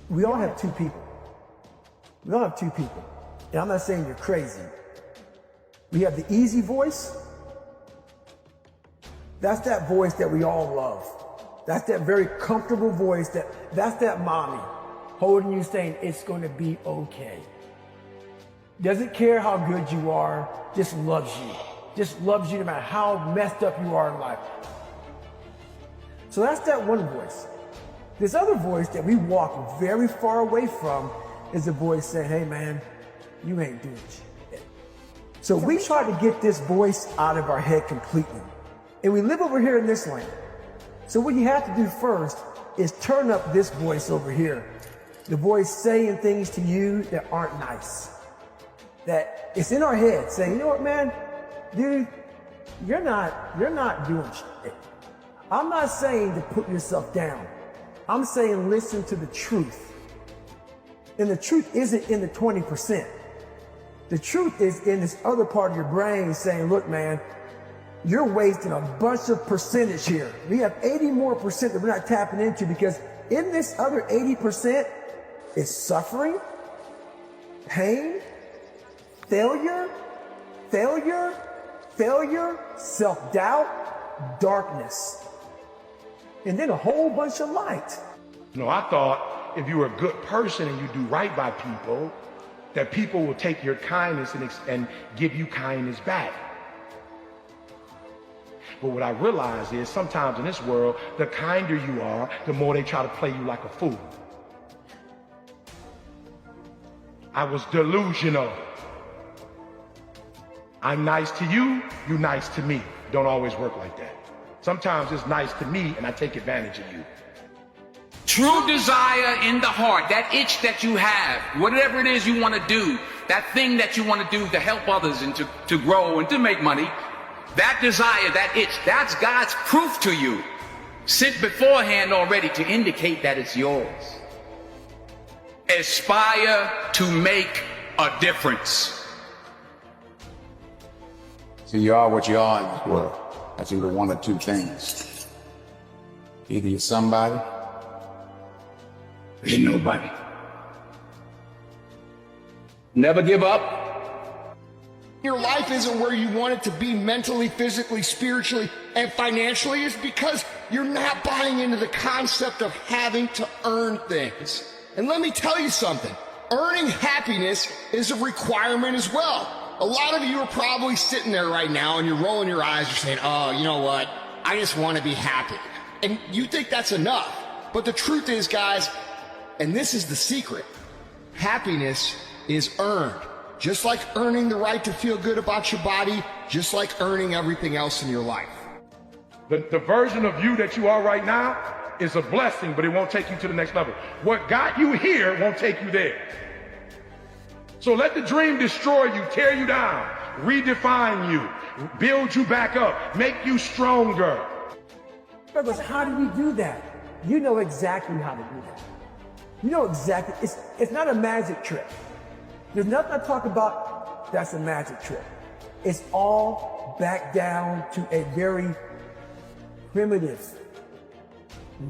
We all have two people. We all have two people. And I'm not saying you're crazy. We have the easy voice. That's that voice that we all love. That's that very comfortable voice that's that mommy holding you saying it's going to be okay. Doesn't care how good you are, just loves you. Just loves you no matter how messed up you are in life. So that's that one voice. This other voice that we walk very far away from is the voice saying, hey man, you ain't doing shit. So we try to get this voice out of our head completely. And we live over here in this lane. So what you have to do first is turn up this voice over here. The voice saying things to you that aren't nice. That it's in our head saying, you know what, man, dude, you're not doing shit. I'm not saying to put yourself down. I'm saying listen to the truth. And the truth isn't in the 20%. The truth is in this other part of your brain saying, look, man, you're wasting a bunch of percentage here. We have 80 more percent that we're not tapping into because in this other 80% is suffering, pain, failure, self-doubt, darkness, and then a whole bunch of light. No, I thought if you were a good person and you do right by people, that people will take your kindness and give you kindness back. But what I realized is sometimes in this world, the kinder you are, the more they try to play you like a fool. I was delusional. I'm nice to you, you nice to me. Don't always work like that. Sometimes it's nice to me and I take advantage of you. True desire in the heart, that itch that you have, whatever it is you want to do, that thing that you want to do to help others and to grow and to make money, that desire, that itch, that's God's proof to you, sent beforehand already to indicate that it's yours. Aspire to make a difference. So you are what you are in this world. That's either one or two things. Either you're somebody, or you're nobody. Never give up. Your life isn't where you want it to be mentally, physically, spiritually, and financially is because you're not buying into the concept of having to earn things. And let me tell you something, earning happiness is a requirement as well. A lot of you are probably sitting there right now and you're rolling your eyes, you're saying, oh, you know what, I just want to be happy. And you think that's enough. But the truth is, guys, and this is the secret, happiness is earned. Just like earning the right to feel good about your body, just like earning everything else in your life. The version of you that you are right now is a blessing, but it won't take you to the next level. What got you here won't take you there. So let the dream destroy you, tear you down, redefine you, build you back up, make you stronger. Douglas, how do we do that? You know exactly how to do that. You know exactly, it's not a magic trick. There's nothing I talk about that's a magic trick. It's all back down to a very primitive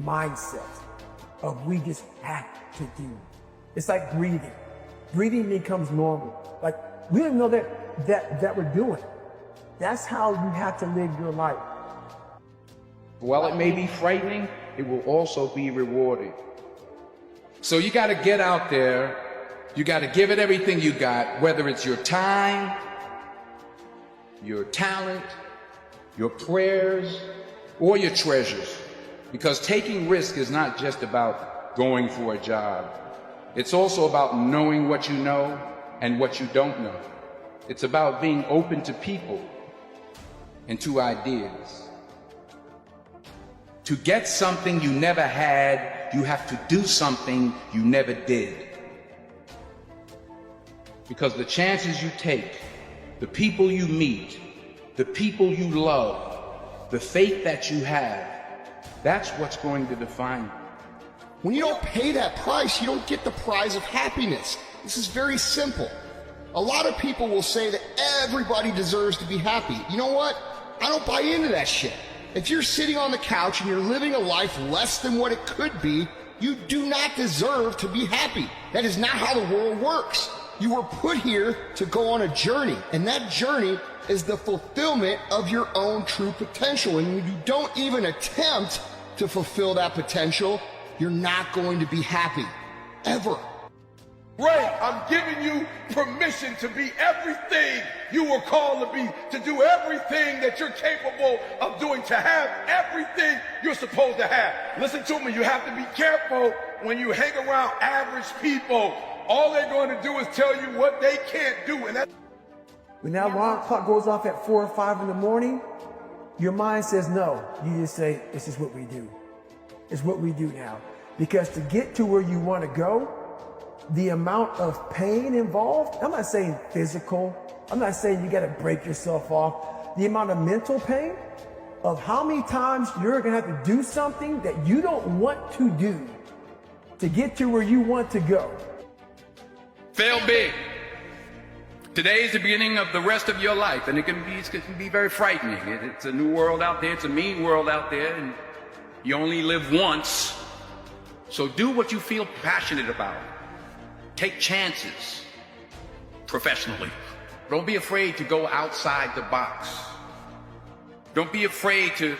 mindset of we just have to do. It's like breathing. Breathing becomes normal. Like we don't know that we're doing. That's how you have to live your life. While it may be frightening, it will also be rewarding. So you got to get out there. You got to give it everything you got, whether it's your time, your talent, your prayers, or your treasures. Because taking risk is not just about going for a job. It's also about knowing what you know and what you don't know. It's about being open to people and to ideas. To get something you never had, you have to do something you never did. Because the chances you take, the people you meet, the people you love, the faith that you have, that's what's going to define you. When you don't pay that price, you don't get the prize of happiness. This is very simple. A lot of people will say that everybody deserves to be happy. You know what? I don't buy into that shit. If you're sitting on the couch and you're living a life less than what it could be, You do not deserve to be happy. That is not how the world works. You were put here to go on a journey, and that journey is the fulfillment of your own true potential. And when you don't even attempt to fulfill that potential, you're not going to be happy, ever. Ray, I'm giving you permission to be everything you were called to be, to do everything that you're capable of doing, to have everything you're supposed to have. Listen to me, you have to be careful when you hang around average people. All they're going to do is tell you what they can't do. And that When that alarm clock goes off at 4 or 5 in the morning, your mind says no. You just say, this is what we do. It's what we do now. Because to get to where you want to go, the amount of pain involved, I'm not saying physical, I'm not saying you got to break yourself off. The amount of mental pain of how many times you're going to have to do something that you don't want to do to get to where you want to go. Fail big. Today is the beginning of the rest of your life, and it can be very frightening. It's a new world out there. It's a mean world out there, and you only live once. So do what you feel passionate about. Take chances professionally. Don't be afraid to go outside the box. Don't be afraid to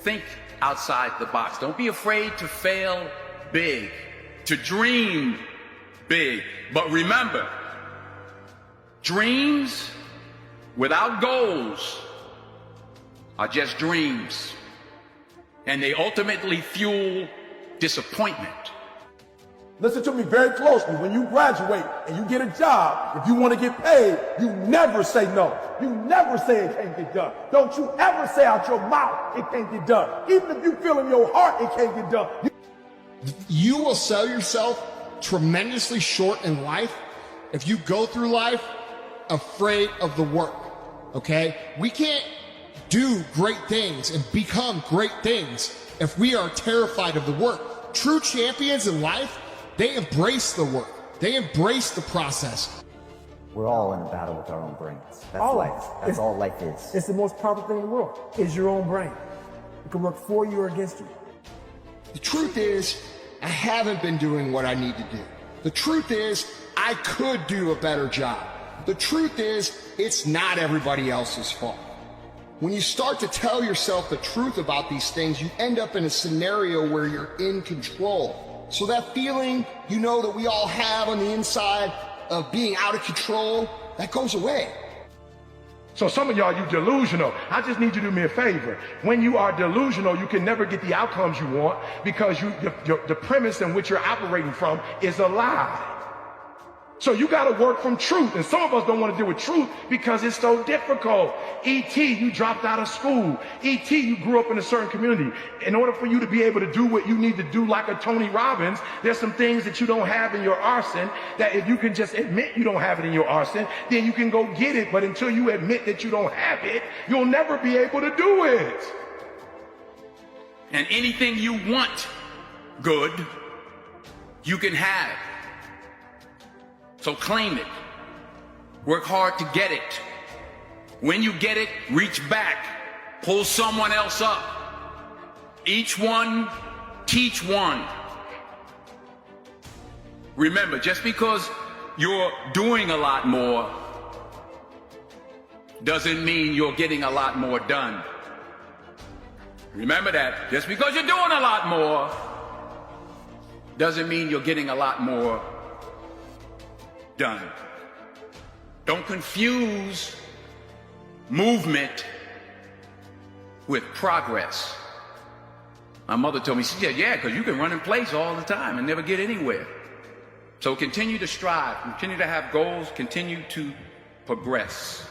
think outside the box. Don't be afraid to fail big, to dream big. But remember, dreams without goals are just dreams, and they ultimately fuel disappointment. Listen to me very closely. When you graduate and you get a job, if you want to get paid, you never say no. You never say it can't get done. Don't you ever say out your mouth it can't get done. Even if you feel in your heart it can't get done. You will sell yourself tremendously short in life if you go through life afraid of the work, okay? We can't do great things and become great things if we are terrified of the work. True champions in life, they embrace the work. They embrace the process. We're all in a battle with our own brains. That's All life. life. That's all life is. It's the most powerful thing in the world, is your own brain. It can work for you or against you. The truth is, I haven't been doing what I need to do. The truth is, I could do a better job. The truth is, it's not everybody else's fault. When you start to tell yourself the truth about these things, you end up in a scenario where you're in control. So that feeling, you know, that we all have on the inside of being out of control, that goes away. So some of y'all, you delusional. I just need you to do me a favor. When you are delusional, you can never get the outcomes you want because the premise in which you're operating from is a lie. So you got to work from truth. And some of us don't want to deal with truth because it's so difficult. E.T., you dropped out of school. E.T., you grew up in a certain community. In order for you to be able to do what you need to do like a Tony Robbins, there's some things that you don't have in your arsenal that if you can just admit you don't have it in your arsenal, then you can go get it. But until you admit that you don't have it, you'll never be able to do it. And anything you want good, you can have. So claim it. Work hard to get it. When you get it, reach back. Pull someone else up. Each one, teach one. Remember, just because you're doing a lot more doesn't mean you're getting a lot more done. Remember that. Just because you're doing a lot more doesn't mean you're getting a lot more done. Don't confuse movement with progress. My mother told me, she said, yeah, because you can run in place all the time and never get anywhere. So continue to strive, continue to have goals, continue to progress.